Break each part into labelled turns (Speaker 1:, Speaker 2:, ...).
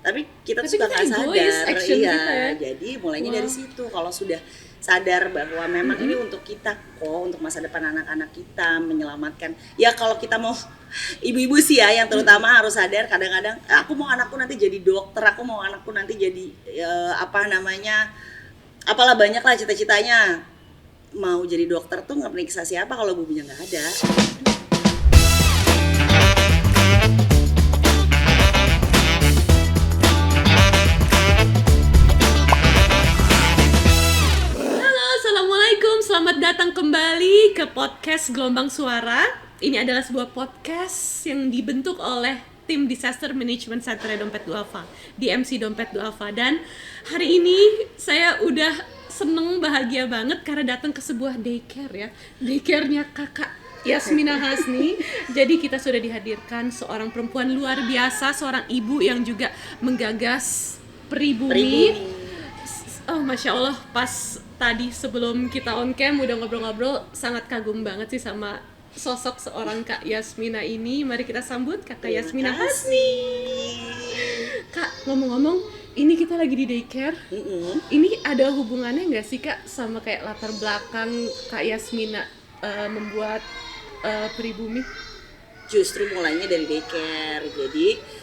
Speaker 1: Tapi kita tuh
Speaker 2: Tapi
Speaker 1: suka
Speaker 2: kita
Speaker 1: nggak
Speaker 2: egois
Speaker 1: sadar,
Speaker 2: action
Speaker 1: iya.
Speaker 2: kita ya.
Speaker 1: Jadi mulainya
Speaker 2: Wow.
Speaker 1: dari situ. Kalau sudah sadar bahwa memang ini untuk kita kok, untuk masa depan anak-anak kita, menyelamatkan. Ya kalau kita mau ibu-ibu sih ya, yang terutama harus sadar. Kadang-kadang aku mau anakku nanti jadi dokter, aku mau anakku nanti jadi apalah banyak lah cita-citanya. Mau jadi dokter tuh nggak periksa siapa kalau bubunya nggak ada.
Speaker 2: Assalamualaikum, selamat datang kembali ke podcast Gelombang Suara. Ini adalah sebuah podcast yang dibentuk oleh tim Disaster Management Center Dompet Duafa, DMC Dompet Duafa. Dan hari ini saya udah seneng, bahagia banget karena datang ke sebuah daycare ya, daycare-nya kakak Yasmina Hasni. Jadi kita sudah dihadirkan seorang perempuan luar biasa, seorang ibu yang juga menggagas Peribumi. Oh, Masya Allah, pas tadi sebelum kita on cam udah ngobrol-ngobrol, sangat kagum banget sih sama sosok seorang Kak Yasmina ini. Mari kita sambut Kakak Yasmina Hasni. Kak, ngomong-ngomong, ini kita lagi di daycare. Ini ada hubungannya nggak sih Kak sama kayak latar belakang Kak Yasmina membuat Peribumi?
Speaker 1: Justru mulainya dari daycare. Jadi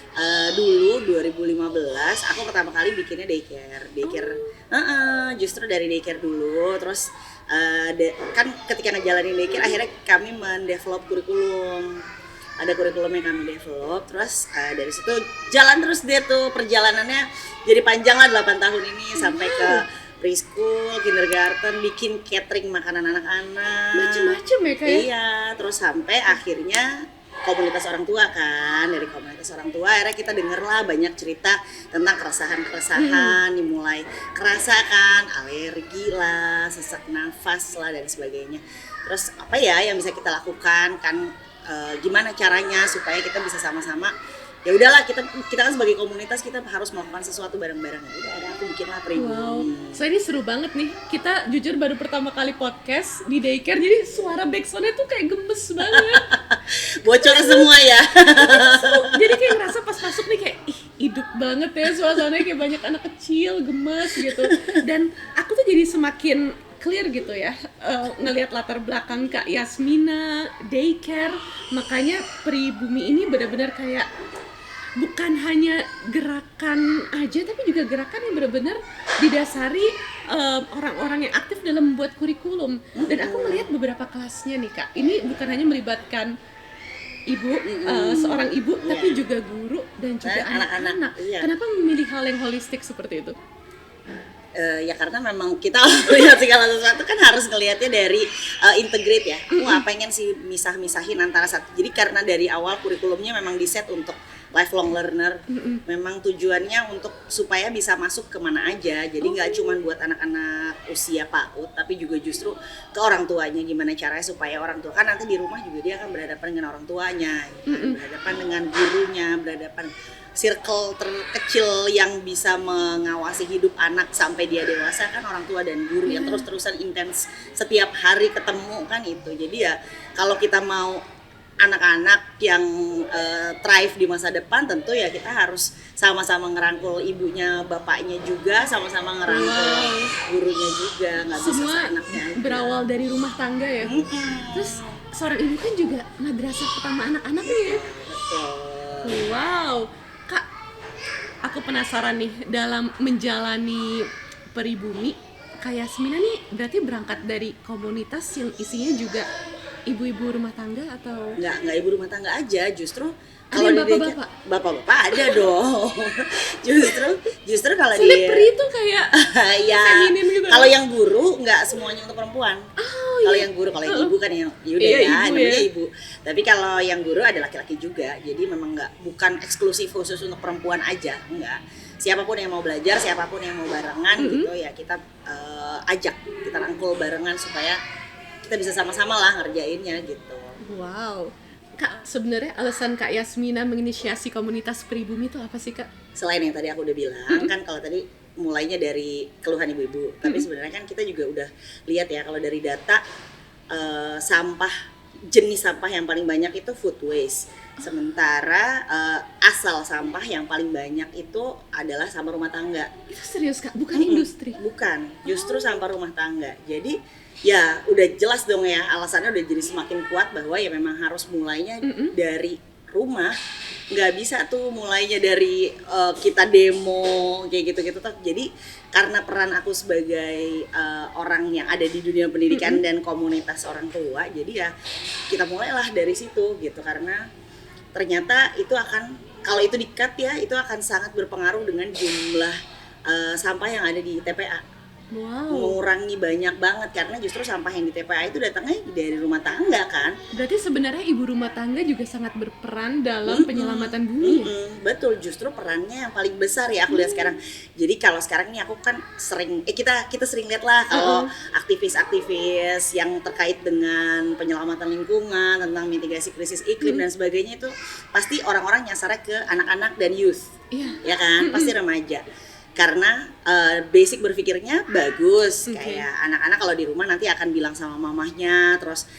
Speaker 1: dulu 2015 aku pertama kali bikinnya daycare. Justru dari daycare dulu. Terus kan ketika ngejalanin daycare akhirnya kami mendevelop kurikulum. Ada kurikulum yang kami develop. Terus dari situ jalan terus deh tuh perjalanannya. Jadi panjang lah 8 tahun ini sampai ke preschool, kindergarten, bikin catering makanan anak-anak.
Speaker 2: Macem-macem ya Kak?
Speaker 1: Iya, terus sampai akhirnya komunitas orang tua kan. Dari komunitas orang tua akhirnya kita denger lah banyak cerita tentang keresahan yang mulai kerasa kan, alergi lah, sesak nafas lah dan sebagainya. Terus apa ya yang bisa kita lakukan kan, gimana caranya supaya kita bisa sama-sama, ya udahlah kita kan sebagai komunitas kita harus melakukan sesuatu bareng-bareng. Ya udah, ada aku bikinlah Peribumi.
Speaker 2: Wow, so ini seru banget nih. Kita jujur baru pertama kali podcast di daycare, jadi suara backsoundnya tuh kayak gemes banget.
Speaker 1: Bocor semua ya.
Speaker 2: Jadi kayak ngerasa pas masuk nih kayak hidup banget ya, suasananya kayak banyak anak kecil gemes gitu. Dan aku tuh jadi semakin clear gitu ya, ngelihat latar belakang Kak Yasmina, daycare. Makanya Peribumi ini benar-benar kayak bukan hanya gerakan aja, tapi juga gerakan yang benar-benar didasari orang-orang yang aktif dalam membuat kurikulum. Dan aku melihat beberapa kelasnya nih Kak, ini bukan hanya melibatkan ibu, seorang ibu, tapi juga guru dan juga anak-anak.
Speaker 1: Iya.
Speaker 2: Kenapa memilih hal yang holistik seperti itu?
Speaker 1: Ya karena memang kita lihat segala sesuatu kan harus ngelihatnya dari integrate ya. Aku nggak pengen sih misah-misahin antara satu. Jadi karena dari awal kurikulumnya memang diset untuk lifelong learner. Memang tujuannya untuk supaya bisa masuk kemana aja. Jadi nggak cuma buat anak-anak usia PAUD, tapi juga justru ke orang tuanya. Gimana caranya supaya orang tua kan nanti di rumah juga dia akan berhadapan dengan orang tuanya, berhadapan dengan gurunya, berhadapan circle terkecil yang bisa mengawasi hidup anak sampai dia dewasa kan orang tua dan guru yang terus-terusan intens setiap hari ketemu kan itu. Jadi ya kalau kita mau anak-anak yang thrive di masa depan, tentu ya kita harus sama-sama ngerangkul ibunya, bapaknya juga, sama-sama ngerangkul gurunya juga, nggak bisa
Speaker 2: Semua
Speaker 1: seenaknya aja.
Speaker 2: berawal dari rumah tangga ya. Terus seorang ibu kan juga madrasah pertama anak-anaknya ya. Wow, Kak, aku penasaran nih dalam menjalani Peribumi, Kak Yasmina nih berarti berangkat dari komunitas yang isinya juga ibu-ibu rumah tangga atau?
Speaker 1: Nggak ibu rumah tangga aja, justru
Speaker 2: Ada
Speaker 1: kalau
Speaker 2: yang
Speaker 1: di bapak-bapak ada dong. justru kalau di
Speaker 2: Soalnya peri itu kayak
Speaker 1: ya
Speaker 2: feminin gitu.
Speaker 1: kalau yang guru nggak semuanya untuk perempuan. Kalau yang guru, kalau yang ibu kan yang yaudah
Speaker 2: Iya,
Speaker 1: ya
Speaker 2: ibu
Speaker 1: namanya
Speaker 2: ya.
Speaker 1: ibu. Tapi kalau yang guru ada laki-laki juga, jadi memang bukan eksklusif khusus untuk perempuan aja, enggak. Siapapun yang mau belajar, siapapun yang mau barengan gitu ya kita ajak, kita rangkul barengan supaya kita bisa sama-sama lah ngerjainnya gitu.
Speaker 2: Wow, Kak, sebenarnya alasan Kak Yasmina menginisiasi komunitas Peribumi itu apa sih Kak?
Speaker 1: Selain yang tadi aku udah bilang kan kalau tadi mulainya dari keluhan ibu-ibu, tapi sebenarnya kan kita juga udah lihat ya kalau dari data sampah jenis sampah yang paling banyak itu food waste. Sementara asal sampah yang paling banyak itu adalah sampah rumah tangga.
Speaker 2: Itu serius Kak, bukan industri.
Speaker 1: Bukan, justru sampah rumah tangga. Jadi ya udah jelas dong ya, alasannya udah jadi semakin kuat bahwa ya memang harus mulainya dari rumah. Nggak bisa tuh mulainya dari kita demo kayak gitu-gitu tuh. Jadi karena peran aku sebagai orang yang ada di dunia pendidikan dan komunitas orang tua, jadi ya kita mulailah dari situ gitu, karena ternyata itu akan, kalau itu di-cut ya, itu akan sangat berpengaruh dengan jumlah sampah yang ada di TPA.
Speaker 2: Wow.
Speaker 1: Mengurangi banyak banget, karena justru sampah yang di TPA itu datangnya dari rumah tangga kan.
Speaker 2: Berarti sebenarnya ibu rumah tangga juga sangat berperan dalam penyelamatan bumi.
Speaker 1: Betul, justru perannya yang paling besar ya aku lihat sekarang. Jadi kalau sekarang ini aku kan sering kita sering lihat lah kalau aktivis-aktivis yang terkait dengan penyelamatan lingkungan, tentang mitigasi krisis iklim dan sebagainya, itu pasti orang-orang nyasarnya ke anak-anak dan youth.
Speaker 2: Iya.
Speaker 1: Ya kan, pasti remaja. Karena basic berpikirnya bagus, kayak anak-anak kalau di rumah nanti akan bilang sama mamahnya, terus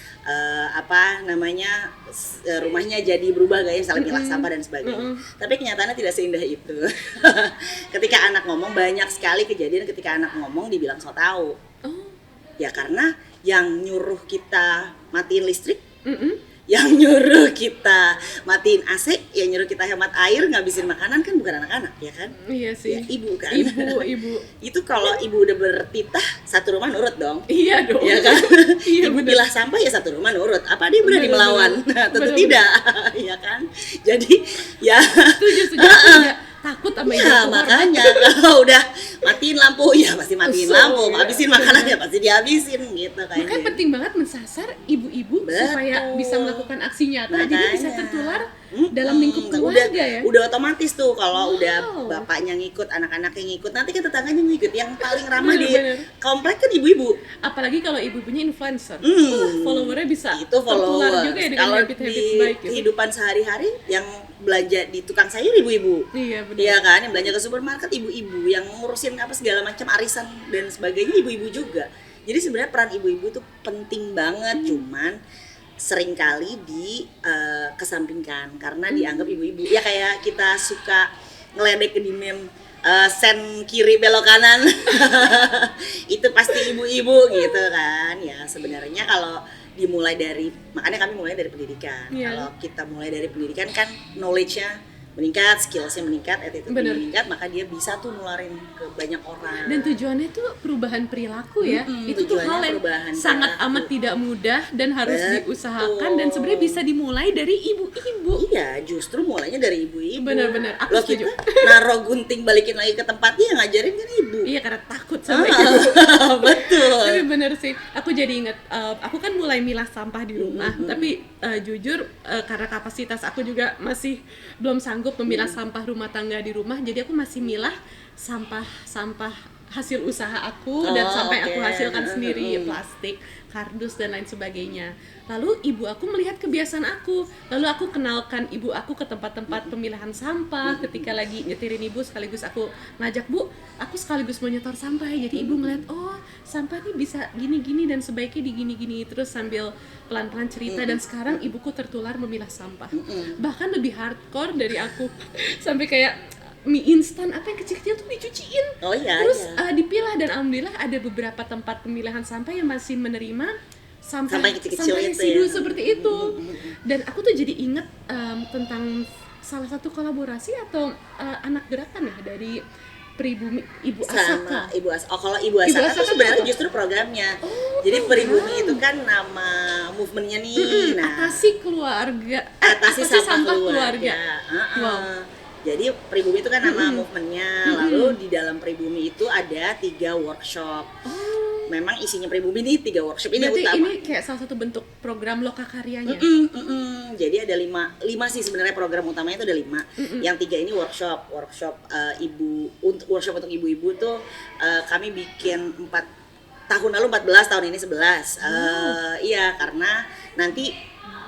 Speaker 1: rumahnya jadi berubah gaya, misalnya pilah sampah dan sebagainya. Tapi kenyataannya tidak seindah itu. Ketika anak ngomong, banyak sekali kejadian ketika anak ngomong dibilang so tau. Ya karena yang nyuruh kita matiin listrik, yang nyuruh kita matiin AC, yang nyuruh kita hemat air, ngabisin makanan kan bukan anak-anak, ya kan?
Speaker 2: Iya sih.
Speaker 1: Ya, ibu kan.
Speaker 2: Ibu.
Speaker 1: Itu kalau ibu udah bertitah, satu rumah nurut dong.
Speaker 2: Iya dong.
Speaker 1: Ya kan?
Speaker 2: Iya,
Speaker 1: ibu
Speaker 2: bener.
Speaker 1: pilah sampah ya satu rumah nurut. Apa dia berani melawan? Tentu
Speaker 2: Bener.
Speaker 1: tidak, ya kan? Jadi ya
Speaker 2: Setuju. Aku juga takut sama ibu.
Speaker 1: ya makanya kalau udah matiin lampu ya pasti matiin lampu, habisin makanan ya pasti dihabisin gitu kan.
Speaker 2: Makanya penting banget mensasar ibu-ibu supaya bisa melakukan aksi nyata, jadi bisa tertular dalam lingkup keluarga ya.
Speaker 1: Udah otomatis tuh kalau
Speaker 2: Wow.
Speaker 1: udah bapaknya ngikut, anak-anaknya ngikut, nanti kan tetangganya ngikut. Yang paling ramah di
Speaker 2: Bener.
Speaker 1: komplek kan ibu-ibu.
Speaker 2: Apalagi kalau ibu-ibunya influencer, followernya bisa
Speaker 1: Itu
Speaker 2: tertular
Speaker 1: followers.
Speaker 2: juga ya dengan
Speaker 1: Kalau
Speaker 2: habit-habit
Speaker 1: di
Speaker 2: baik gitu.
Speaker 1: kehidupan sehari-hari yang belanja di tukang sayur ibu-ibu.
Speaker 2: Iya benar.
Speaker 1: Iya kan, yang belanja ke supermarket ibu-ibu, yang ngurusin apa segala macam arisan dan sebagainya ibu-ibu juga. Jadi sebenarnya peran ibu-ibu tuh penting banget, cuman seringkali kesampingkan karena dianggap ibu-ibu. Ya kayak kita suka ngeledek di meme sen kiri belok kanan. Itu pasti ibu-ibu gitu kan. Ya sebenarnya kalau dimulai dari, makanya kami mulai dari pendidikan.
Speaker 2: Iya.
Speaker 1: Kalau kita mulai dari pendidikan kan knowledge-nya meningkat, skills-nya meningkat, attitude-nya meningkat, maka dia bisa tuh nularin ke banyak orang.
Speaker 2: Dan tujuannya tuh perubahan perilaku ya. Itu tuh
Speaker 1: tujuannya
Speaker 2: hal yang
Speaker 1: perubahan
Speaker 2: sangat
Speaker 1: perilaku.
Speaker 2: amat tidak mudah dan harus
Speaker 1: Betul.
Speaker 2: diusahakan, dan sebenarnya bisa dimulai dari ibu-ibu.
Speaker 1: Iya, justru mulainya dari ibu-ibu.
Speaker 2: Benar-benar, aku
Speaker 1: Loh,
Speaker 2: setuju.
Speaker 1: kita naruh gunting balikin lagi ke tempatnya, yang ngajarin kan ibu.
Speaker 2: Iya, karena takut sama ibu.
Speaker 1: Betul.
Speaker 2: Tapi bener sih, aku jadi inget, aku kan mulai milah sampah di rumah, tapi jujur karena kapasitas aku juga masih belum sanggup memilah sampah rumah tangga di rumah, jadi aku masih milah sampah hasil usaha aku dan sampai aku hasilkan sendiri, plastik, kardus dan lain sebagainya. Lalu ibu aku melihat kebiasaan aku, lalu aku kenalkan ibu aku ke tempat-tempat pemilahan sampah. Ketika lagi nyetirin ibu, sekaligus aku ngajak, "Bu, aku sekaligus mau nyetor sampah." Jadi ibu ngeliat, oh sampah nih bisa gini-gini dan sebaiknya di gini-gini, terus sambil pelan-pelan cerita. Dan sekarang ibuku tertular memilah sampah, bahkan lebih hardcore dari aku. Sampai kayak mie instan apa yang kecil-kecil tuh dicuciin,
Speaker 1: Oh iya,
Speaker 2: terus
Speaker 1: iya.
Speaker 2: dipilah. Dan alhamdulillah ada beberapa tempat pemilahan sampah yang masih menerima sampah
Speaker 1: kecil-kecil itu
Speaker 2: residu
Speaker 1: ya.
Speaker 2: seperti itu. Dan aku tuh jadi inget tentang salah satu kolaborasi atau anak gerakan ya dari Pribumi Ibu
Speaker 1: Sama
Speaker 2: Asaka.
Speaker 1: Ibu Asaka. Oh, kalau Ibu Asaka tuh sebenarnya justru programnya. Jadi Pribumi itu kan nama movementnya nih. Nah,
Speaker 2: Atasi keluarga,
Speaker 1: atasi sampah
Speaker 2: keluarga. Wow.
Speaker 1: Jadi Pribumi itu kan nama movementnya. Lalu di dalam Pribumi itu ada 3 workshop. Memang isinya Pribumi ini 3 workshop ini
Speaker 2: Berarti
Speaker 1: utama.
Speaker 2: ini kayak salah satu bentuk program lokakaryanya.
Speaker 1: Jadi ada 5 sih sebenarnya, program utamanya itu ada 5. Yang 3 ini workshop workshop untuk ibu-ibu tuh kami bikin 4 tahun lalu 14, tahun ini 11. Iya, karena nanti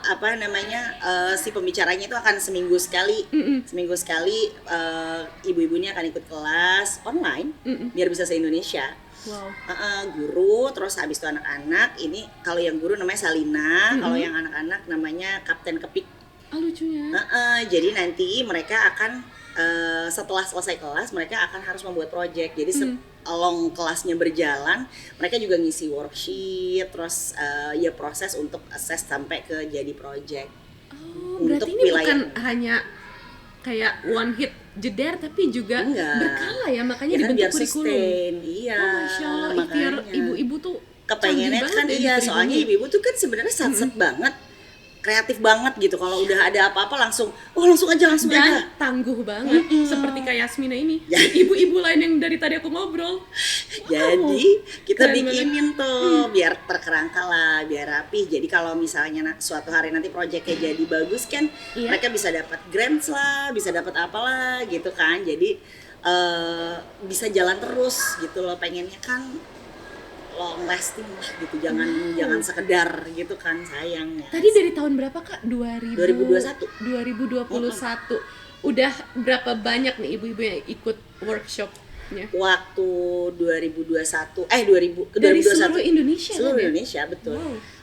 Speaker 1: apa namanya si pembicaranya itu akan seminggu sekali ibu-ibunya akan ikut kelas online biar bisa se-Indonesia.
Speaker 2: Wow.
Speaker 1: Guru, terus habis itu anak-anak. Ini kalau yang guru namanya Salina, kalau yang anak-anak namanya Kapten Kepik.
Speaker 2: Lucunya.
Speaker 1: Jadi nanti mereka akan setelah selesai kelas mereka akan harus membuat project. Jadi along kelasnya berjalan, mereka juga ngisi worksheet, terus ya proses untuk assess sampai ke jadi project.
Speaker 2: Berarti ini bukan hanya kayak one hit jeder, tapi juga berkala ya, makanya
Speaker 1: kan
Speaker 2: dibentuk kurikulum.
Speaker 1: Iya.
Speaker 2: Masya Allah, ikhtiar ibu-ibu tuh
Speaker 1: kepengennya kan soalnya ibu-ibu tuh kan sebenarnya sat-sat banget, kreatif banget gitu. Kalau udah ada apa-apa langsung aja.
Speaker 2: Dan tangguh banget, seperti kayak Yasmina ini. Ibu-ibu lain yang dari tadi aku ngobrol.
Speaker 1: Jadi kita bikinin tuh biar terkerangka lah, biar rapi. Jadi kalau misalnya suatu hari nanti proyeknya jadi bagus kan, mereka bisa dapat grants lah, bisa dapat apalah gitu kan. Jadi bisa jalan terus gitu loh, pengennya kan long lasting lah gitu, jangan sekedar gitu kan, sayang ya.
Speaker 2: Tadi dari tahun berapa Kak?
Speaker 1: 2021.
Speaker 2: Udah berapa banyak nih ibu-ibu yang ikut workshopnya?
Speaker 1: Waktu 2021
Speaker 2: dari seluruh Indonesia.
Speaker 1: Seluruh Indonesia, betul.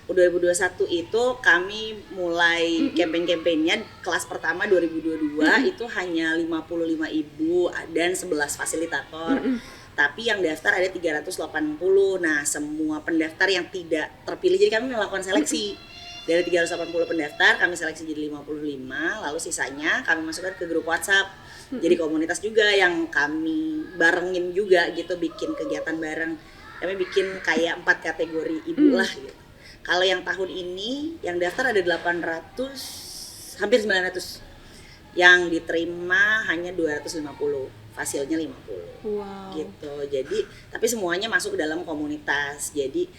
Speaker 1: Wow. 2021 itu kami mulai campaign-campaignnya kelas pertama 2022 itu hanya 55 ibu dan 11 fasilitator. Tapi yang daftar ada 380. Nah, semua pendaftar yang tidak terpilih, jadi kami melakukan seleksi. Dari 380 pendaftar, kami seleksi jadi 55, lalu sisanya kami masukkan ke grup WhatsApp. Jadi komunitas juga yang kami barengin juga gitu, bikin kegiatan bareng. Kami bikin kayak 4 kategori ibu lah gitu. Kalau yang tahun ini, yang daftar ada 800, hampir 900. Yang diterima hanya 250. Hasilnya 50.
Speaker 2: Wow.
Speaker 1: Gitu. Jadi tapi semuanya masuk ke dalam komunitas. Jadi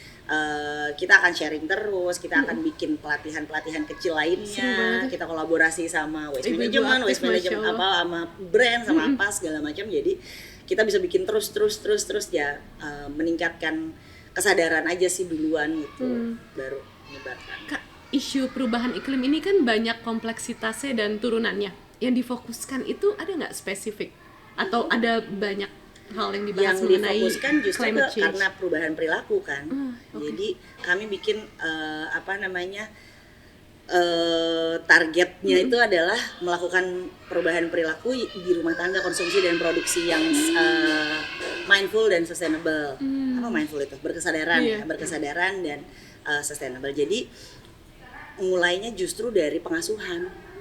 Speaker 1: kita akan sharing terus, kita akan bikin pelatihan kecil lainnya. Kita kolaborasi sama waste management apa sama brand sama apa segala macam. Jadi kita bisa bikin terus ya, meningkatkan kesadaran aja sih duluan gitu. Baru menyebarkan.
Speaker 2: Kak, isu perubahan iklim ini kan banyak kompleksitasnya dan turunannya. Yang difokuskan itu ada nggak spesifik? Atau ada banyak hal yang dibahas mengenai
Speaker 1: difokuskan justru
Speaker 2: climate change?
Speaker 1: Karena perubahan perilaku kan. Jadi kami bikin targetnya itu adalah melakukan perubahan perilaku di rumah tangga, konsumsi dan produksi yang mindful dan sustainable. Apa mindful itu? Berkesadaran, berkesadaran dan sustainable. Jadi mulainya justru dari pengasuhan.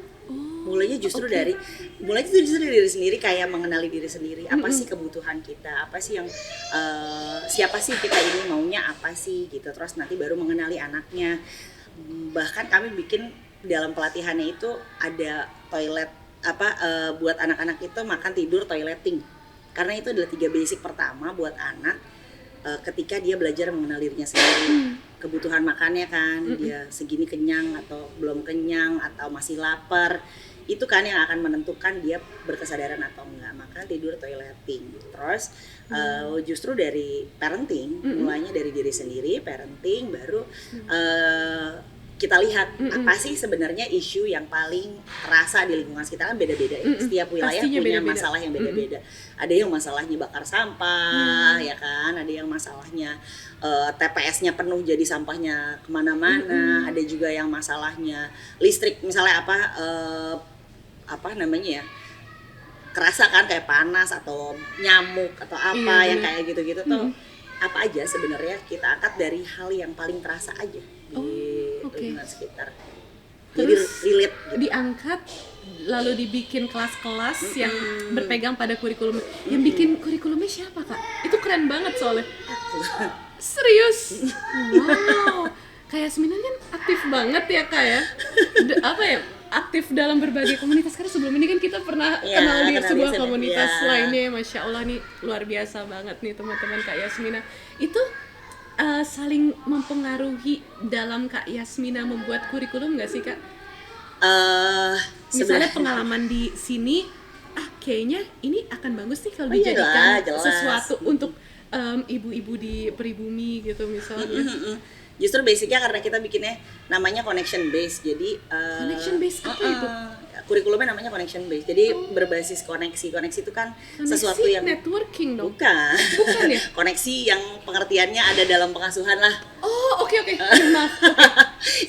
Speaker 1: Mulainya justru dari diri sendiri, kayak mengenali diri sendiri, apa sih kebutuhan kita, apa sih yang siapa sih kita ini, maunya apa sih gitu. Terus nanti baru mengenali anaknya. Bahkan kami bikin dalam pelatihannya itu ada toilet buat anak-anak itu makan, tidur, toileting. Karena itu adalah 3 basic pertama buat anak ketika dia belajar mengenal dirinya sendiri. Kebutuhan makannya kan, dia segini kenyang atau belum kenyang atau masih lapar. Itu kan yang akan menentukan dia berkesadaran atau enggak. Maka tidur, toileting. Terus justru dari parenting, mulainya dari diri sendiri, parenting, baru kita lihat apa sih sebenarnya isu yang paling terasa di lingkungan sekitar. Kan beda-beda ya. Setiap wilayah
Speaker 2: pastinya
Speaker 1: punya
Speaker 2: beda-beda.
Speaker 1: masalah yang beda-beda. Ada yang masalahnya bakar sampah, ya kan. Ada yang masalahnya TPS-nya penuh jadi sampahnya kemana-mana. Ada juga yang masalahnya listrik, misalnya kerasa kan kayak panas atau nyamuk atau apa yang kayak gitu-gitu tuh. Apa aja sebenarnya kita angkat dari hal yang paling terasa aja di lingkungan sekitar.
Speaker 2: Terus
Speaker 1: jadi relate gitu.
Speaker 2: Diangkat lalu dibikin kelas-kelas yang berpegang pada kurikulum. Yang bikin kurikulumnya siapa Kak? Itu keren banget soalnya. Serius? Wow. Kayak Yasmina kan aktif banget ya Kak ya. Aktif dalam berbagai komunitas. Karena sebelum ini kan kita pernah kenal di sebuah komunitas lainnya. Masya Allah nih luar biasa banget nih teman-teman Kak Yasmina. Itu saling mempengaruhi dalam Kak Yasmina membuat kurikulum nggak sih Kak? Misalnya pengalaman di sini kayaknya ini akan bagus nih kalau
Speaker 1: Oh, iyalah,
Speaker 2: dijadikan
Speaker 1: jelas.
Speaker 2: sesuatu untuk ibu-ibu di pribumi gitu misalnya.
Speaker 1: Justru basicnya karena kita bikinnya namanya connection based, jadi
Speaker 2: Connection based apa itu?
Speaker 1: kurikulumnya namanya connection based, jadi berbasis koneksi. Koneksi itu kan sesuatu
Speaker 2: Koneksi
Speaker 1: yang
Speaker 2: networking dong.
Speaker 1: bukan
Speaker 2: Ya?
Speaker 1: koneksi yang pengertiannya ada dalam pengasuhan lah.
Speaker 2: Oh, oke. Maaf.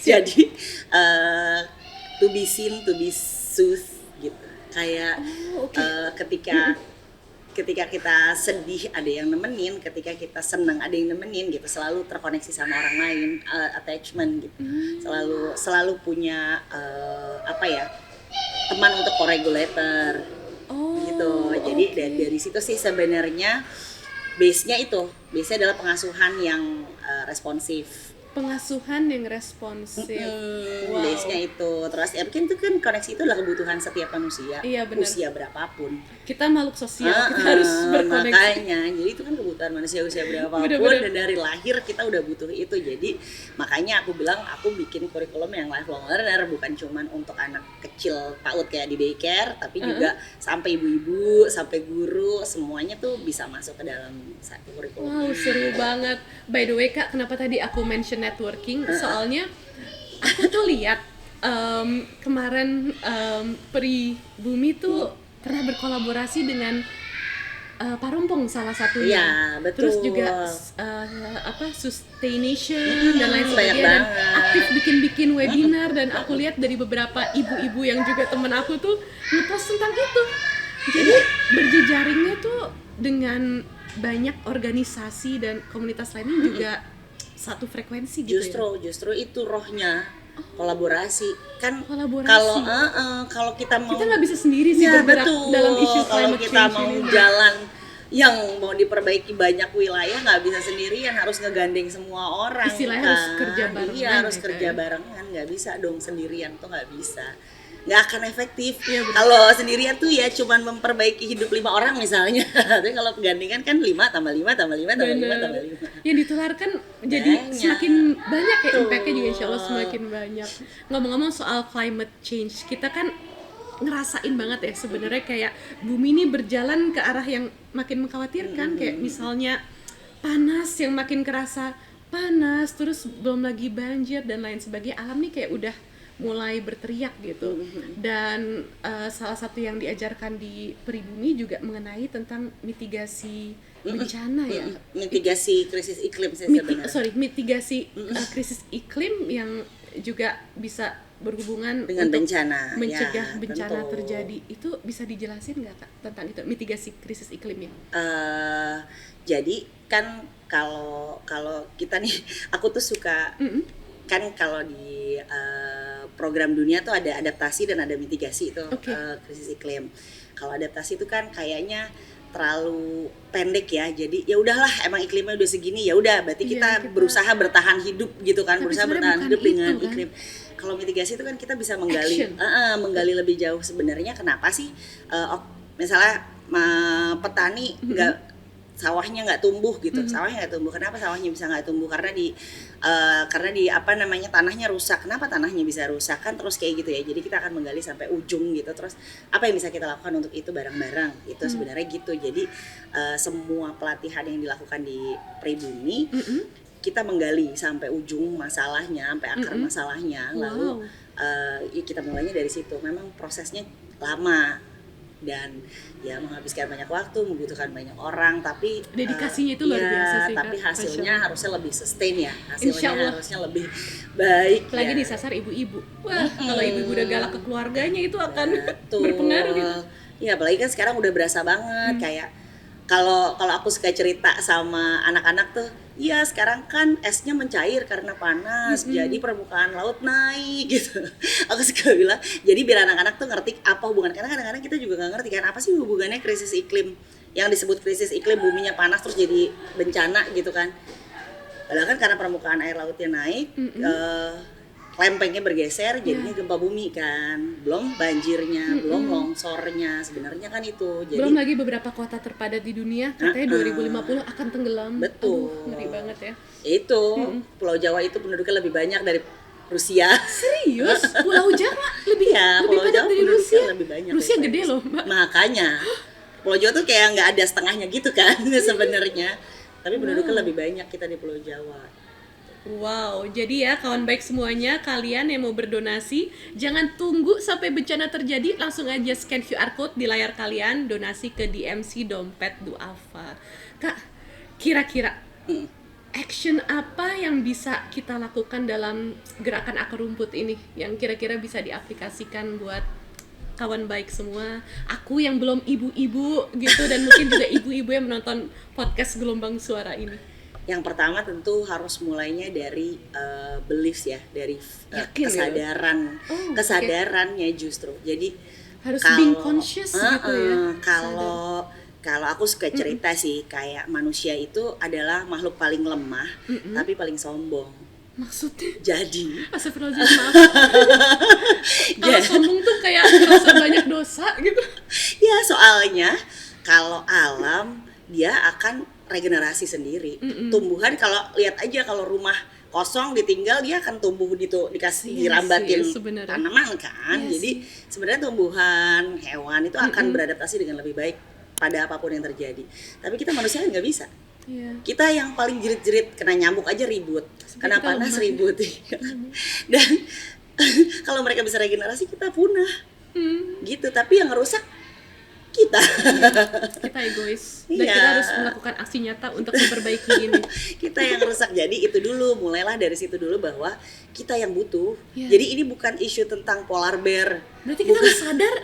Speaker 1: Jadi to be seen, to be soothed gitu. Kayak
Speaker 2: Oh, oke.
Speaker 1: ketika kita sedih ada yang nemenin, ketika kita senang ada yang nemenin gitu, selalu terkoneksi sama orang lain, attachment gitu. Selalu punya teman untuk co-regulator
Speaker 2: Oh,
Speaker 1: gitu. Jadi dari situ sih sebenarnya base-nya adalah pengasuhan yang responsif.
Speaker 2: pengasuhan yang responsif. Wow.
Speaker 1: Base-nya itu. Terus ya mungkin itu kan koneksi itu adalah kebutuhan setiap manusia,
Speaker 2: Iya, benar.
Speaker 1: usia berapapun.
Speaker 2: Kita makhluk sosial, kita harus berkoneksi.
Speaker 1: Makanya, jadi itu kan kebutuhan manusia usia berapapun.
Speaker 2: Bener-bener.
Speaker 1: Dan dari lahir kita udah butuh itu. Jadi makanya aku bilang aku bikin kurikulum yang lifelong learner, bukan cuman untuk anak kecil PAUD kayak di daycare, tapi juga sampai ibu-ibu, sampai guru, semuanya tuh bisa masuk ke dalam satu kurikulum.
Speaker 2: Wow, seru banget. By the way Kak, kenapa tadi aku mention networking? Soalnya aku tuh lihat kemarin Pribumi tuh pernah berkolaborasi dengan Parumpong salah satunya.
Speaker 1: Iya, betul.
Speaker 2: Terus juga Sustaination dan lain sebagainya, dan
Speaker 1: banget.
Speaker 2: aktif bikin webinar, dan aku lihat dari beberapa ibu-ibu yang juga temen aku tuh ngepost tentang itu. Jadi berjejaringnya tuh dengan banyak organisasi dan komunitas lainnya juga satu frekuensi gitu.
Speaker 1: Justru itu rohnya kolaborasi kan.
Speaker 2: Kolaborasi.
Speaker 1: Kalau kita mau
Speaker 2: Kita nggak bisa sendiri sih
Speaker 1: ya,
Speaker 2: bergerak
Speaker 1: betul.
Speaker 2: dalam isu
Speaker 1: Kalau
Speaker 2: climate
Speaker 1: kita
Speaker 2: change
Speaker 1: mau
Speaker 2: ini.
Speaker 1: jalan yang mau diperbaiki banyak wilayah, nggak bisa sendirian, harus ngegandeng semua orang.
Speaker 2: Istilahnya
Speaker 1: kan.
Speaker 2: harus kerja barengan.
Speaker 1: Iya, harus
Speaker 2: ya,
Speaker 1: kerja
Speaker 2: kan?
Speaker 1: barengan, nggak bisa dong sendirian tuh, nggak bisa, nggak akan efektif.
Speaker 2: Iya, betul.
Speaker 1: Kalau sendirian tuh ya cuman memperbaiki hidup 5 orang misalnya. Tapi kalau gandengan kan 5 tambah 5 tambah 5 tambah 5
Speaker 2: Bener.
Speaker 1: tambah 5.
Speaker 2: Yang ditularkan jadi
Speaker 1: Banyak.
Speaker 2: semakin banyak ya,
Speaker 1: Betul.
Speaker 2: impact-nya juga insya Allah semakin banyak. Ngomong-ngomong soal climate change, kita kan ngerasain banget ya sebenarnya kayak bumi ini berjalan ke arah yang makin mengkhawatirkan. Kayak misalnya panas yang makin kerasa panas, terus belum lagi banjir dan lain sebagainya. Alam nih kayak udah mulai berteriak gitu. Dan salah satu yang diajarkan di Pribumi juga mengenai tentang mitigasi bencana ya.
Speaker 1: Mitigasi krisis iklim sih sebenarnya.
Speaker 2: Mitigasi krisis iklim yang juga bisa berhubungan
Speaker 1: Dengan
Speaker 2: untuk
Speaker 1: bencana,
Speaker 2: mencegah
Speaker 1: ya,
Speaker 2: bencana
Speaker 1: tentu.
Speaker 2: terjadi. Itu bisa dijelasin nggak Kak tentang itu, mitigasi krisis iklimnya?
Speaker 1: Jadi kan kalau kita nih, aku tuh suka kan kalau di program dunia tuh ada adaptasi dan ada mitigasi itu.
Speaker 2: Oke.
Speaker 1: Krisis iklim. Kalau adaptasi itu kan kayaknya terlalu pendek ya, jadi ya udahlah emang iklimnya udah segini, ya udah berarti
Speaker 2: Iya,
Speaker 1: kita berusaha bertahan hidup gitu kan,
Speaker 2: Tapi
Speaker 1: berusaha
Speaker 2: sebenarnya
Speaker 1: bertahan
Speaker 2: bukan
Speaker 1: hidup dengan
Speaker 2: itu, kan?
Speaker 1: iklim. Kalau mitigasi itu kan kita bisa menggali
Speaker 2: Action.
Speaker 1: menggali lebih jauh sebenarnya kenapa sih misalnya petani nggak sawahnya nggak tumbuh gitu. Sawahnya nggak tumbuh, kenapa sawahnya bisa nggak tumbuh? Karena di tanahnya rusak. Kenapa tanahnya bisa rusak? Kan terus kayak gitu ya. Jadi kita akan menggali sampai ujung gitu. Terus apa yang bisa kita lakukan untuk itu bareng-bareng? Itu sebenarnya gitu. Jadi semua pelatihan yang dilakukan di Pribumi, kita menggali sampai ujung masalahnya, sampai akar masalahnya. Lalu ya kita mulainya dari situ. Memang prosesnya lama dan ya menghabiskan banyak waktu, membutuhkan banyak orang, tapi
Speaker 2: Dedikasinya itu luar biasa sih,
Speaker 1: tapi
Speaker 2: Kak.
Speaker 1: hasilnya
Speaker 2: Masya
Speaker 1: harusnya lebih sustain ya,
Speaker 2: Insya
Speaker 1: hasilnya
Speaker 2: Allah.
Speaker 1: harusnya lebih baik.
Speaker 2: Lagi
Speaker 1: ya.
Speaker 2: disasar ibu-ibu. Wah, kalau ibu-ibu udah galak ke keluarganya itu akan
Speaker 1: Betul.
Speaker 2: berpengaruh gitu.
Speaker 1: Iya, apalagi kan sekarang udah berasa banget kayak kalau aku suka cerita sama anak-anak tuh, iya sekarang kan esnya mencair karena panas, jadi permukaan laut naik gitu. Aku suka bilang, jadi biar anak-anak tuh ngerti apa hubungan, karena kadang-kadang kita juga nggak ngerti kan apa sih hubungannya krisis iklim, yang disebut krisis iklim buminya panas terus jadi bencana gitu kan. Padahal kan karena permukaan air lautnya naik, lempengnya bergeser, jadinya gempa bumi kan, belum banjirnya, belum longsornya, sebenarnya kan itu. Jadi
Speaker 2: Belum lagi beberapa kota terpadat di dunia katanya 2050 akan tenggelam.
Speaker 1: Betul.
Speaker 2: Aduh, ngeri banget ya.
Speaker 1: itu Pulau Jawa itu penduduknya lebih banyak dari Rusia.
Speaker 2: Serius? Pulau Jawa lebih
Speaker 1: Iya,
Speaker 2: lebih
Speaker 1: Pulau
Speaker 2: banyak
Speaker 1: Jawa
Speaker 2: dari
Speaker 1: penduduknya
Speaker 2: Rusia.
Speaker 1: lebih banyak
Speaker 2: Rusia
Speaker 1: daripada
Speaker 2: gede loh, Mbak.
Speaker 1: Makanya Pulau Jawa tuh kayak nggak ada setengahnya gitu kan sebenarnya. Tapi penduduknya lebih banyak kita di Pulau Jawa.
Speaker 2: Wow, jadi ya kawan baik semuanya, kalian yang mau berdonasi, jangan tunggu sampai bencana terjadi, langsung aja scan QR code di layar kalian, donasi ke DMC Dompet Duafa. Kak, kira-kira action apa yang bisa kita lakukan dalam gerakan akar rumput ini, yang kira-kira bisa diaplikasikan buat kawan baik semua, aku yang belum ibu-ibu gitu, dan mungkin juga ibu-ibu yang menonton podcast Gelombang Suara ini.
Speaker 1: Yang pertama tentu harus mulainya dari beliefs ya, dari
Speaker 2: Yakin
Speaker 1: kesadaran,
Speaker 2: ya? Oh,
Speaker 1: kesadarannya justru. Jadi
Speaker 2: harus being conscious gitu ya.
Speaker 1: Kalau aku suka cerita sih, kayak manusia itu adalah makhluk paling lemah, tapi paling sombong.
Speaker 2: Maksudnya?
Speaker 1: Jadi,
Speaker 2: Astagfirullahaladzim, maaf. Kalau sombong tuh kayak merasa banyak dosa gitu.
Speaker 1: ya soalnya kalau alam dia akan regenerasi sendiri. Tumbuhan kalau lihat aja, kalau rumah kosong ditinggal dia akan tumbuh dikasih dirambatin tanaman kan. Jadi sebenarnya tumbuhan, hewan itu akan beradaptasi dengan lebih baik pada apapun yang terjadi. Tapi kita manusia nggak bisa. Kita yang paling jerit-jerit, kena nyamuk aja ribut, kena panas ribut. Dan kalau mereka bisa regenerasi, kita punah. Gitu. Tapi yang ngerusak kita.
Speaker 2: Kita egois. Dan kita harus melakukan aksi nyata untuk memperbaiki ini.
Speaker 1: Kita yang rusak. Jadi itu dulu, mulailah dari situ dulu bahwa kita yang butuh. Jadi ini bukan isu tentang polar bear.
Speaker 2: Berarti kita harus sadar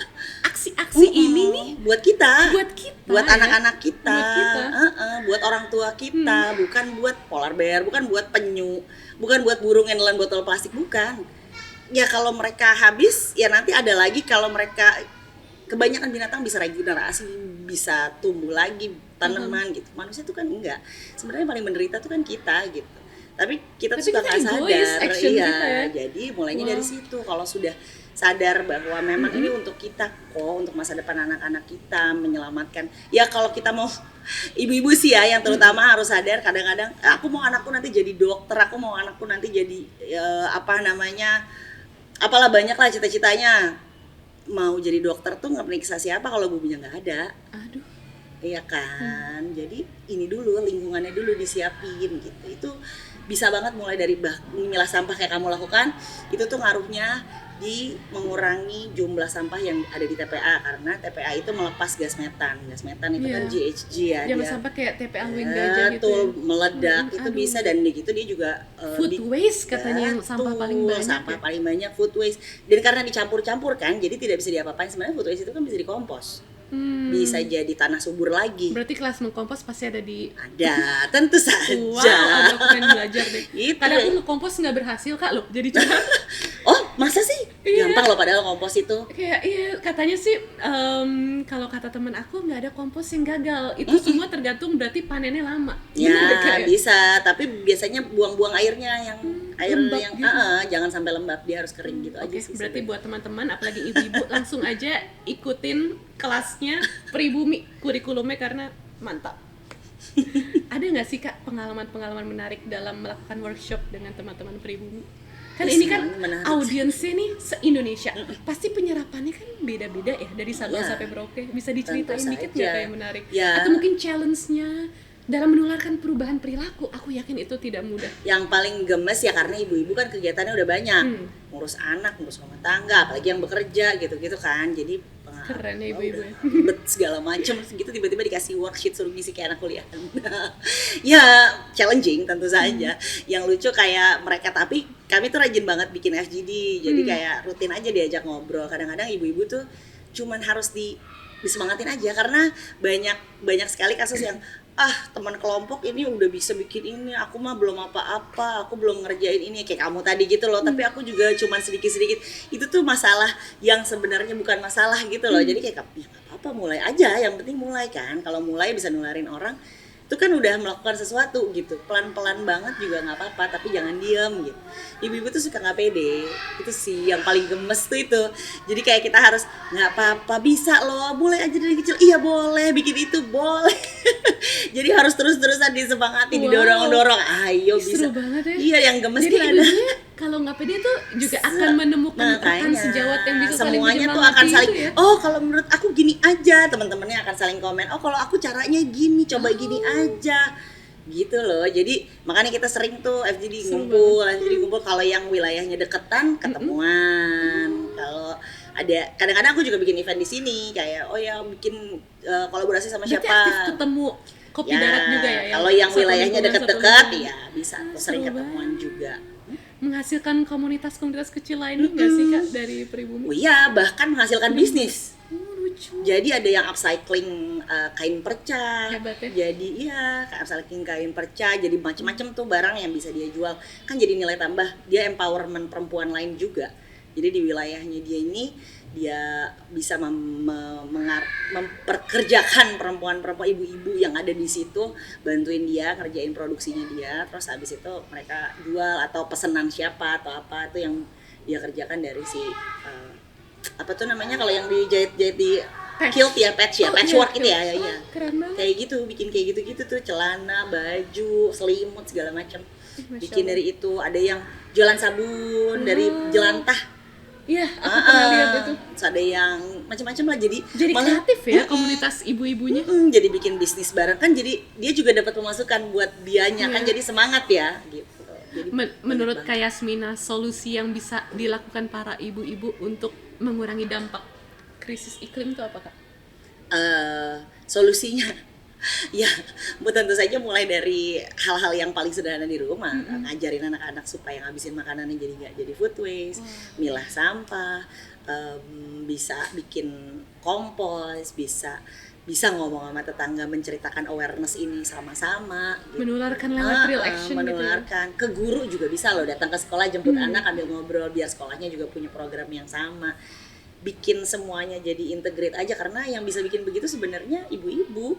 Speaker 2: aksi-aksi ini nih
Speaker 1: buat kita, buat
Speaker 2: ya?
Speaker 1: anak-anak kita,
Speaker 2: buat
Speaker 1: buat orang tua kita, bukan buat polar bear, bukan buat penyu, bukan buat burung yang nelan botol plastik, bukan. Ya kalau mereka habis, ya nanti ada lagi. Kalau mereka, kebanyakan binatang bisa regenerasi, bisa tumbuh lagi tanaman gitu. Manusia tuh kan enggak. Sebenarnya paling menderita tuh kan kita gitu. Tapi kita tuh suka nggak sadar. Iya. Jadi mulainya dari situ. Kalau sudah sadar bahwa memang ini untuk kita kok, untuk masa depan anak-anak kita, menyelamatkan. Ya kalau kita mau, ibu-ibu sih ya yang terutama harus sadar. Kadang-kadang aku mau anakku nanti jadi dokter, aku mau anakku nanti jadi apalah banyak lah cita-citanya. Mau jadi dokter tuh nggak periksa siapa kalau bubunya nggak ada.
Speaker 2: Aduh.
Speaker 1: Iya kan. Jadi ini dulu, lingkungannya dulu disiapin gitu. Itu bisa banget mulai dari memilah sampah kayak kamu lakukan. Itu tuh ngaruhnya di mengurangi jumlah sampah yang ada di TPA, karena TPA itu melepas gas metan. Gas metan itu kan GHG ya.
Speaker 2: Jangan sampai kayak TPA Wing Gajah gitu.
Speaker 1: Betul, meledak. Itu bisa, dan begitu dia juga
Speaker 2: food waste katanya yang sampah paling banyak.
Speaker 1: Sampah paling banyak food waste. Dan karena dicampur-campur kan, jadi tidak bisa diapa-apain. Sebenarnya food waste itu kan bisa dikompos. Bisa jadi tanah subur lagi.
Speaker 2: Berarti kelas mengkompos pasti ada di...
Speaker 1: Ada, tentu saja.
Speaker 2: Wow, aku pengen belajar deh.
Speaker 1: Gitu.
Speaker 2: Kadang aku ngekompos nggak berhasil Kak loh, jadi curhat.
Speaker 1: Oh, masa sih? Gampang loh padahal kompos itu.
Speaker 2: Kayak katanya sih kalau kata temen aku nggak ada kompos yang gagal. Itu semua tergantung berarti panennya lama.
Speaker 1: Ya bisa, tapi biasanya buang-buang airnya yang air
Speaker 2: lembab
Speaker 1: yang
Speaker 2: gitu.
Speaker 1: Jangan sampai lembab, dia harus kering gitu aja sih.
Speaker 2: Berarti buat teman-teman apalagi ibu-ibu langsung aja ikutin kelasnya Pribumi kurikulumnya karena mantap. Ada nggak sih Kak pengalaman-pengalaman menarik dalam melakukan workshop dengan teman-teman Pribumi? Kan ini kan audiensnya nih se-Indonesia. Pasti penyerapannya kan beda-beda ya dari Sabang sampai Merauke. Bisa diceritain dikit nggak kayak menarik? Atau mungkin challenge-nya dalam menularkan perubahan perilaku? Aku yakin itu tidak mudah. Yang
Speaker 1: paling gemes ya karena ibu-ibu kan kegiatannya udah banyak. Ngurus anak, ngurus rumah tangga, apalagi yang bekerja gitu-gitu kan. Jadi
Speaker 2: keren ya ibu-ibu ya.
Speaker 1: Ribet segala macam gitu, tiba-tiba dikasih worksheet suruh ngisi kayak anak kuliah. Ya challenging tentu saja. Yang lucu kayak mereka, tapi kami tuh rajin banget bikin FGD. Jadi kayak rutin aja diajak ngobrol. Kadang-kadang ibu-ibu tuh cuman harus disemangatin aja, karena banyak sekali kasus yang teman kelompok ini udah bisa bikin ini, aku mah belum apa-apa, aku belum ngerjain ini, kayak kamu tadi gitu loh. Tapi aku juga cuman sedikit-sedikit. Itu tuh masalah yang sebenarnya bukan masalah gitu loh. Jadi kayak ya nggak apa-apa, mulai aja, yang penting mulai kan. Kalau mulai bisa nularin orang, itu kan udah melakukan sesuatu gitu. Pelan-pelan banget juga nggak apa-apa, tapi jangan diem gitu. Ibu-ibu tuh suka nggak pede, itu sih yang paling gemes tuh itu. Jadi kayak kita harus nggak apa-apa, bisa loh, mulai aja dari kecil. Iya boleh, bikin itu boleh. Jadi harus terus-terusan disemangati, didorong-dorong. Ayo bisa.
Speaker 2: Seru banget ya.
Speaker 1: Iya, yang gemes
Speaker 2: jadi
Speaker 1: kan ada.
Speaker 2: kalau kalau nggak pede tuh juga akan menemukan rekan
Speaker 1: Makanya,
Speaker 2: sejawat yang bisa saling
Speaker 1: semuanya tuh
Speaker 2: menyemangati
Speaker 1: akan saling
Speaker 2: itu ya.
Speaker 1: oh kalau menurut aku gini aja, teman-temannya akan saling komen, oh kalau aku caranya gini, coba gini aja gitu loh. Jadi makanya kita sering tuh FGD
Speaker 2: Seru
Speaker 1: ngumpul kalau yang wilayahnya deketan ketemuan. Kalau ada kadang-kadang aku juga bikin event di sini kayak oh ya bikin kolaborasi sama
Speaker 2: Berarti
Speaker 1: siapa.
Speaker 2: aktif ketemu kopi darat juga ya?
Speaker 1: Kalau yang
Speaker 2: satu
Speaker 1: wilayahnya
Speaker 2: lingkungan, satu
Speaker 1: deket-deket
Speaker 2: lingkungan.
Speaker 1: ya bisa tuh
Speaker 2: Seru
Speaker 1: sering ketemuan
Speaker 2: banget.
Speaker 1: juga.
Speaker 2: Menghasilkan komunitas-komunitas kecil lainnya nggak sih Kak dari Pribumi?
Speaker 1: Oh iya, bahkan menghasilkan bisnis.
Speaker 2: Lucu.
Speaker 1: Jadi ada yang upcycling kain perca.
Speaker 2: Hebat ya.
Speaker 1: Jadi iya, upcycling kain perca. Jadi macam-macam tuh barang yang bisa dia jual. Kan jadi nilai tambah. Dia empowerment perempuan lain juga. Jadi di wilayahnya dia ini dia bisa memperkerjakan perempuan-perempuan ibu-ibu yang ada di situ, bantuin dia ngerjain produksinya dia. Terus habis itu mereka jual atau pesanan siapa atau apa itu yang dia kerjakan dari si apa tuh namanya kalau yang dijahit-jahit di kilt ya, patchwork itu ya, iya.
Speaker 2: Keren banget.
Speaker 1: Kayak gitu, bikin kayak gitu-gitu tuh, celana, baju, selimut segala macam.
Speaker 2: Masya
Speaker 1: Bikin
Speaker 2: Allah.
Speaker 1: dari itu, ada yang jualan sabun dari jelantah.
Speaker 2: Iya, aku pernah lihat itu.
Speaker 1: Terus ada yang macam-macam lah, jadi malah
Speaker 2: kreatif ya komunitas ibu-ibunya.
Speaker 1: jadi bikin bisnis bareng kan, jadi dia juga dapat pemasukan buat dianya kan, jadi semangat ya gitu. Jadi
Speaker 2: Menurut Kak Yasmina, solusi yang bisa dilakukan para ibu-ibu untuk mengurangi dampak krisis iklim itu apa Kak?
Speaker 1: Solusinya ya tentu saja mulai dari hal-hal yang paling sederhana di rumah, ngajarin anak-anak supaya ngabisin makanannya jadi nggak jadi food waste, milah sampah, bisa bikin kompos, bisa ngomong sama tetangga, menceritakan awareness ini sama-sama gitu.
Speaker 2: Menularkan lewat real action
Speaker 1: menularkan
Speaker 2: gitu.
Speaker 1: ke guru juga bisa loh, datang ke sekolah jemput anak ambil ngobrol biar sekolahnya juga punya program yang sama. Bikin semuanya jadi integrate aja, karena yang bisa bikin begitu sebenarnya ibu-ibu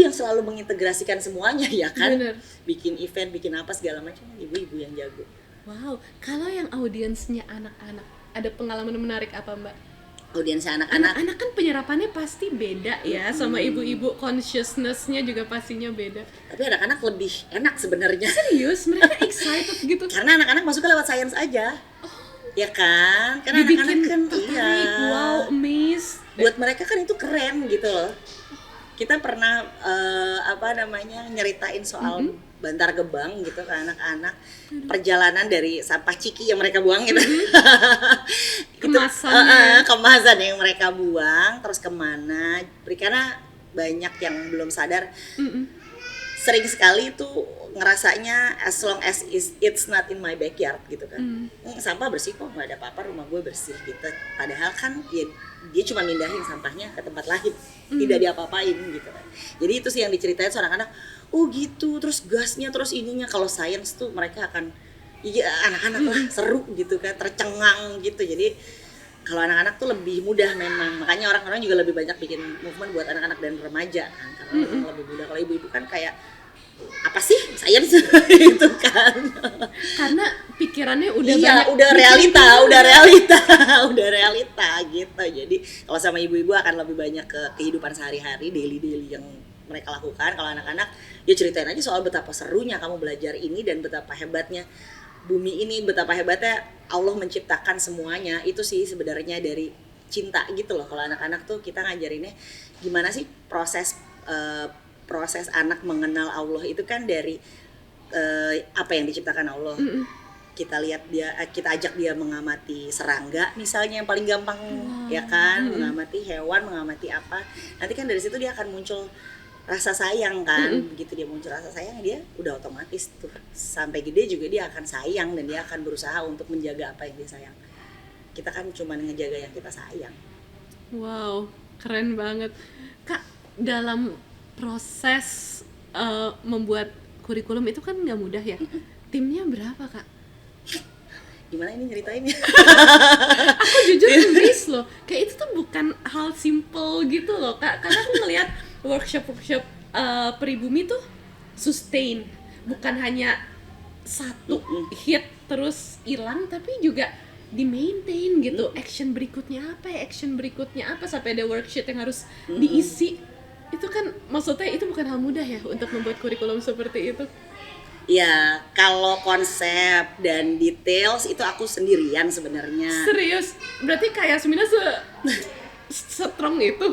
Speaker 1: yang selalu mengintegrasikan semuanya ya kan.
Speaker 2: Bener.
Speaker 1: Bikin event, bikin apa segala macam, ibu-ibu yang jago.
Speaker 2: Wow, kalau yang audiensnya anak-anak, ada pengalaman menarik apa Mbak?
Speaker 1: Audiensnya anak-anak,
Speaker 2: Anak-anak kan penyerapannya pasti beda ya, sama ibu-ibu consciousness-nya juga pastinya beda.
Speaker 1: tapi anak-anak lebih enak sebenarnya.
Speaker 2: Serius, mereka excited gitu.
Speaker 1: Karena anak-anak masuknya lewat science aja. Ya kan? Karena
Speaker 2: Dibikin
Speaker 1: anak-anak kan
Speaker 2: tertarik, wow, amazed.
Speaker 1: buat mereka kan itu keren gitu loh. Kita pernah nyeritain soal Bantar Gebang gitu ke anak-anak, perjalanan dari sampah ciki yang mereka buang gitu.
Speaker 2: Kemasannya.
Speaker 1: Kemasan yang mereka buang terus kemana, karena banyak yang belum sadar. Sering sekali tuh ngerasanya as long as it's not in my backyard gitu kan. Sampah bersih kok, nggak ada apa-apa, rumah gue bersih gitu. Padahal kan ya dia cuma mindahin sampahnya ke tempat lain, tidak diapa-apain gitu kan. Jadi itu sih yang diceritain seorang anak, oh gitu, terus gasnya, terus ininya. Kalau science tuh mereka akan, iya anak-anak lah seru gitu kan, tercengang gitu. Jadi kalau anak-anak tuh lebih mudah memang, makanya orang-orang juga lebih banyak bikin movement buat anak-anak dan remaja kan, karena memang lebih mudah. Kalau ibu-ibu kan kayak apa sih science itu kan,
Speaker 2: Karena pikirannya udah
Speaker 1: iya
Speaker 2: banyak
Speaker 1: udah
Speaker 2: bikin
Speaker 1: realita udah realita gitu. Jadi kalau sama ibu-ibu akan lebih banyak ke kehidupan sehari-hari, daily yang mereka lakukan. Kalau anak-anak ya ceritain aja soal betapa serunya kamu belajar ini dan betapa hebatnya bumi ini, betapa hebatnya Allah menciptakan semuanya. Itu sih sebenarnya dari cinta gitu loh. Kalau anak-anak tuh kita ngajarinnya gimana sih proses anak mengenal Allah itu kan dari apa yang diciptakan Allah. Kita lihat dia, kita ajak dia mengamati serangga misalnya yang paling gampang, ya kan, mengamati hewan, mengamati apa. Nanti kan dari situ dia akan muncul rasa sayang kan. Begitu dia muncul rasa sayang, dia udah otomatis tuh sampai gede juga dia akan sayang dan dia akan berusaha untuk menjaga apa yang dia sayang. Kita kan cuma ngejaga yang kita sayang.
Speaker 2: Wow, keren banget Kak. Dalam proses membuat kurikulum itu kan nggak mudah ya. Timnya berapa Kak?
Speaker 1: Gimana ini ceritainnya?
Speaker 2: Aku jujur amazed loh, kayak itu tuh bukan hal simple gitu loh Kak. Karena aku ngeliat workshop Pribumi tuh sustain, bukan hanya satu hit terus hilang, tapi juga di maintain gitu. Action berikutnya apa sampai ada worksheet yang harus diisi. Itu kan maksudnya itu bukan hal mudah ya untuk membuat kurikulum seperti itu.
Speaker 1: Ya, kalau konsep dan details itu aku sendirian sebenarnya.
Speaker 2: Serius? Berarti kayak Yasmina strong itu?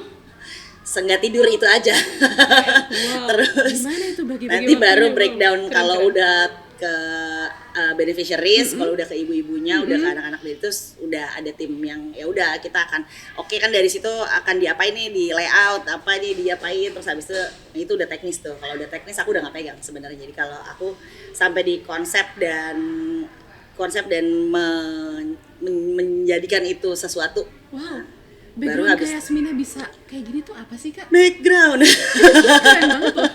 Speaker 1: Seenggak tidur itu aja.
Speaker 2: Wow.
Speaker 1: Terus
Speaker 2: Gimana itu bagi-bagi
Speaker 1: nanti baru
Speaker 2: waktunya?
Speaker 1: breakdown
Speaker 2: Wow,
Speaker 1: kalau
Speaker 2: keren-keren.
Speaker 1: udah ke beneficiaries, kalau udah ke ibu-ibunya, udah ke anak-anak itu udah ada tim yang ya udah kita akan oke kan dari situ akan diapain nih, di layout apa nih diapain, terus habis itu udah teknis tuh. Kalau udah teknis aku udah nggak pegang sebenarnya. Jadi kalau aku sampai di konsep dan menjadikan itu sesuatu.
Speaker 2: Wow.
Speaker 1: Baru
Speaker 2: Background
Speaker 1: habis
Speaker 2: kayak Yasmina bisa kayak gini tuh apa sih, Kak?
Speaker 1: background.
Speaker 2: Keren banget loh.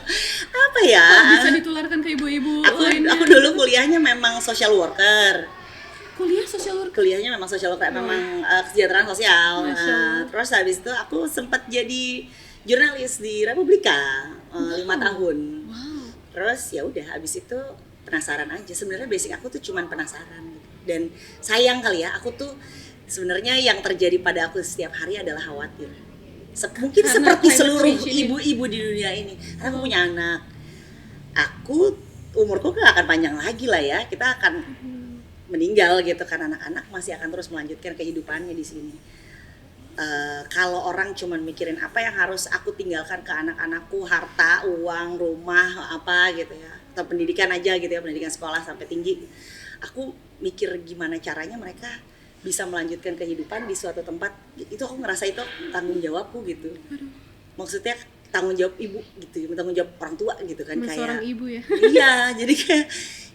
Speaker 1: Apa ya?
Speaker 2: Kok bisa ditularkan ke ibu-ibu lainnya?
Speaker 1: Aku dulu kuliahnya memang social worker.
Speaker 2: Kuliah social work.
Speaker 1: Kuliahnya memang social worker, memang kesejahteraan sosial.
Speaker 2: Masya Allah.
Speaker 1: Terus habis itu aku sempat jadi jurnalis di Republika 5 tahun.
Speaker 2: Wow.
Speaker 1: Terus ya udah habis itu penasaran aja. Sebenarnya basic aku tuh cuman penasaran gitu. Dan sayang kali ya, aku tuh sebenarnya yang terjadi pada aku setiap hari adalah khawatir. Mungkin
Speaker 2: Karena
Speaker 1: seperti
Speaker 2: climate
Speaker 1: seluruh
Speaker 2: change ini.
Speaker 1: ibu-ibu di dunia ini. Karena aku punya anak. Aku umurku gak akan panjang lagi lah ya. Kita akan meninggal gitu kan, anak-anak masih akan terus melanjutkan kehidupannya di sini. Kalau orang cuman mikirin apa yang harus aku tinggalkan ke anak-anakku, harta, uang, rumah, apa gitu ya, atau pendidikan aja gitu ya, pendidikan sekolah sampai tinggi. Aku mikir gimana caranya mereka bisa melanjutkan kehidupan di suatu tempat. Itu aku ngerasa itu tanggung jawabku gitu. Maksudnya tanggung jawab ibu gitu, tanggung jawab orang tua gitu kan.
Speaker 2: Mas seorang ibu ya.
Speaker 1: Iya, jadi kayak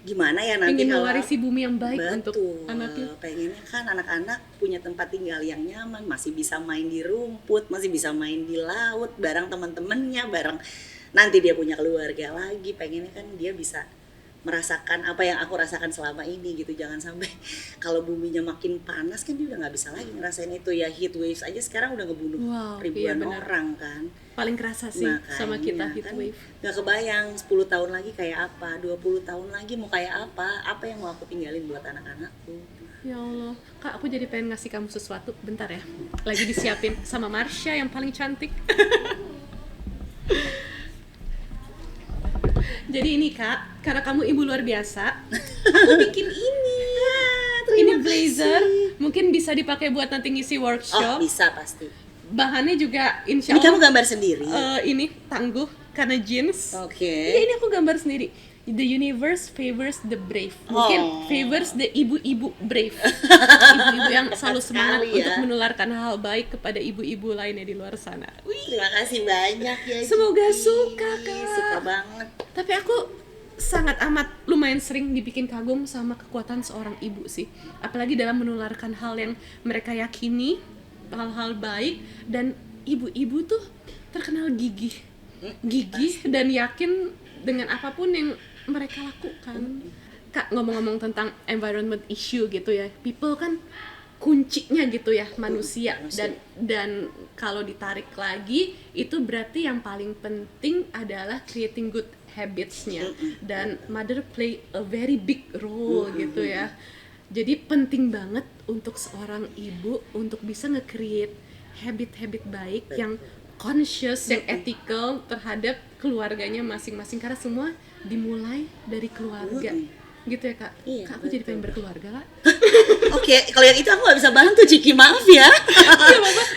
Speaker 1: gimana ya nanti
Speaker 2: Ingin
Speaker 1: kalau
Speaker 2: mewarisi bumi yang baik untuk
Speaker 1: betul,
Speaker 2: anaknya.
Speaker 1: pengennya kan anak-anak punya tempat tinggal yang nyaman, masih bisa main di rumput, masih bisa main di laut bareng teman-temannya, bareng nanti dia punya keluarga lagi, pengennya kan dia bisa merasakan apa yang aku rasakan selama ini gitu. Jangan sampai kalau buminya makin panas kan dia udah nggak bisa lagi ngerasain itu ya, heat waves aja sekarang udah ngebunuh
Speaker 2: Wow,
Speaker 1: ribuan
Speaker 2: iya benar.
Speaker 1: orang kan.
Speaker 2: Paling kerasa sih sama kita heat
Speaker 1: kan
Speaker 2: wave.
Speaker 1: gak kebayang 10 tahun lagi kayak apa, 20 tahun lagi mau kayak apa yang mau aku tinggalin buat anak-anakku.
Speaker 2: Ya Allah, Kak, aku jadi pengen ngasih kamu sesuatu. Bentar ya, lagi disiapin sama Marsha yang paling cantik. Jadi ini Kak, karena kamu ibu luar biasa, aku bikin ini. Ini blazer, mungkin bisa dipakai buat nanti ngisi
Speaker 1: Oh
Speaker 2: workshop.
Speaker 1: bisa pasti.
Speaker 2: Bahannya juga insya
Speaker 1: Ini kamu
Speaker 2: Allah
Speaker 1: gambar sendiri?
Speaker 2: ini tangguh karena jeans.
Speaker 1: Oke.
Speaker 2: Iya, ini aku gambar sendiri. The universe favors the brave. Mungkin
Speaker 1: Oh.
Speaker 2: favors the ibu-ibu brave. Ibu-ibu yang selalu semangat
Speaker 1: Sekali ya.
Speaker 2: untuk menularkan hal baik kepada ibu-ibu lainnya di luar sana. Wih,
Speaker 1: Terima kasih banyak ya.
Speaker 2: Semoga
Speaker 1: Gigi.
Speaker 2: suka, Kak.
Speaker 1: Suka banget.
Speaker 2: tapi aku sangat amat lumayan sering dibikin kagum sama kekuatan seorang ibu sih. Apalagi dalam menularkan hal yang mereka yakini, hal-hal baik, dan ibu-ibu tuh terkenal gigih dan yakin dengan apapun yang mereka lakukan. Kak, ngomong-ngomong tentang environment issue gitu ya, people kan kuncinya gitu ya, manusia. Dan kalau ditarik lagi itu berarti yang paling penting adalah creating good habits-nya, dan mother play a very big role gitu ya. Jadi penting banget untuk seorang ibu untuk bisa nge-create habit-habit baik yang conscious, yang ethical terhadap keluarganya masing-masing, karena semua dimulai dari keluarga. Gitu ya Kak?
Speaker 1: Iya,
Speaker 2: Kak, aku jadi pengen berkeluarga Kak.
Speaker 1: Oke, kalau yang itu aku gak bisa bantu, Ciki, maaf ya.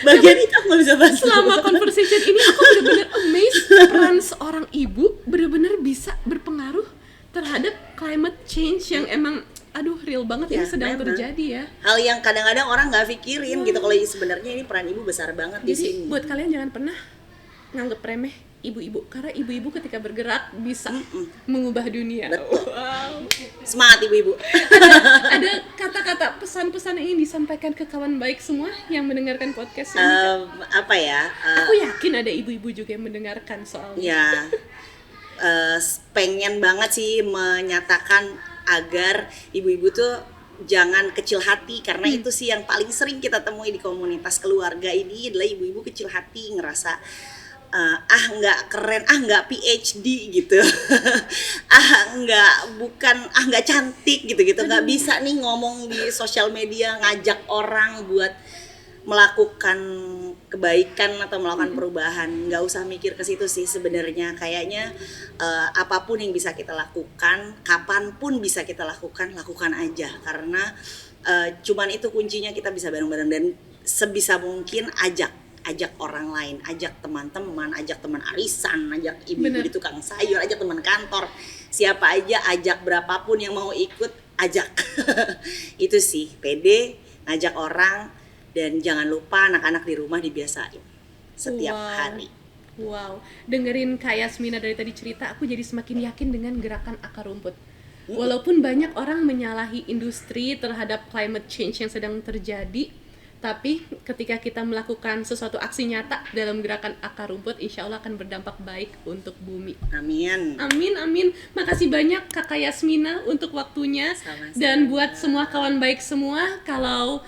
Speaker 1: Bagian itu aku gak bisa bantu.
Speaker 2: Selama conversation ini aku bener-bener amazed, peran seorang ibu bener-bener bisa berpengaruh terhadap climate change yang emang aduh real banget
Speaker 1: Ya,
Speaker 2: ini sedang
Speaker 1: memang.
Speaker 2: terjadi ya.
Speaker 1: Hal yang kadang-kadang orang nggak pikirin gitu, kalau sebenarnya ini peran ibu besar banget di
Speaker 2: Jadi
Speaker 1: sini.
Speaker 2: buat kalian jangan pernah nganggep remeh ibu-ibu, karena ibu-ibu ketika bergerak bisa mengubah dunia.
Speaker 1: Betul.
Speaker 2: Wow.
Speaker 1: Semangat ibu-ibu.
Speaker 2: Ada kata-kata pesan-pesan yang ingin disampaikan ke kawan baik semua yang mendengarkan podcast ini?
Speaker 1: Apa ya?
Speaker 2: Aku yakin ada ibu-ibu juga yang mendengarkan soalnya.
Speaker 1: Ya, pengen banget sih menyatakan agar ibu-ibu tuh jangan kecil hati, karena itu sih yang paling sering kita temui di komunitas keluarga ini adalah ibu-ibu kecil hati, ngerasa nggak keren, nggak PhD gitu, nggak cantik gitu-gitu, nggak bisa nih ngomong di sosial media ngajak orang buat melakukan kebaikan atau melakukan perubahan. Nggak usah mikir ke situ sih sebenarnya. Kayaknya apapun yang bisa kita lakukan, kapanpun bisa kita lakukan aja. Karena cuman itu kuncinya, kita bisa bareng-bareng dan sebisa mungkin ajak orang lain, ajak teman-teman, ajak teman arisan, ajak ibu-ibu di tukang sayur, ajak teman kantor, siapa aja, ajak berapapun yang mau ikut, ajak. Itu sih, pede, ngajak orang, dan jangan lupa anak-anak di rumah dibiasain setiap hari.
Speaker 2: Wow, dengerin Kak Yasmina dari tadi cerita, aku jadi semakin yakin dengan gerakan akar rumput. Walaupun banyak orang menyalahi industri terhadap climate change yang sedang terjadi, tapi ketika kita melakukan sesuatu aksi nyata dalam gerakan akar rumput, insya Allah akan berdampak baik untuk bumi.
Speaker 1: Amin.
Speaker 2: Amin, amin. Makasih banyak Kakak Yasmina untuk waktunya.
Speaker 1: Sama-sama.
Speaker 2: Dan buat semua kawan baik semua, kalau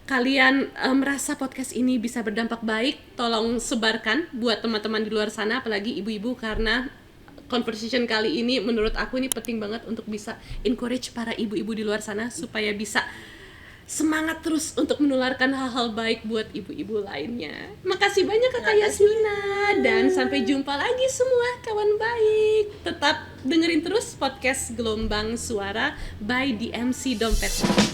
Speaker 2: kalian merasa podcast ini bisa berdampak baik, tolong sebarkan buat teman-teman di luar sana, apalagi ibu-ibu, karena conversation kali ini menurut aku ini penting banget untuk bisa encourage para ibu-ibu di luar sana supaya bisa semangat terus untuk menularkan hal-hal baik buat ibu-ibu lainnya. Makasih banyak Kakak Yasmina, dan sampai jumpa lagi semua kawan baik. Tetap dengerin terus podcast Gelombang Suara by DMC Dompet.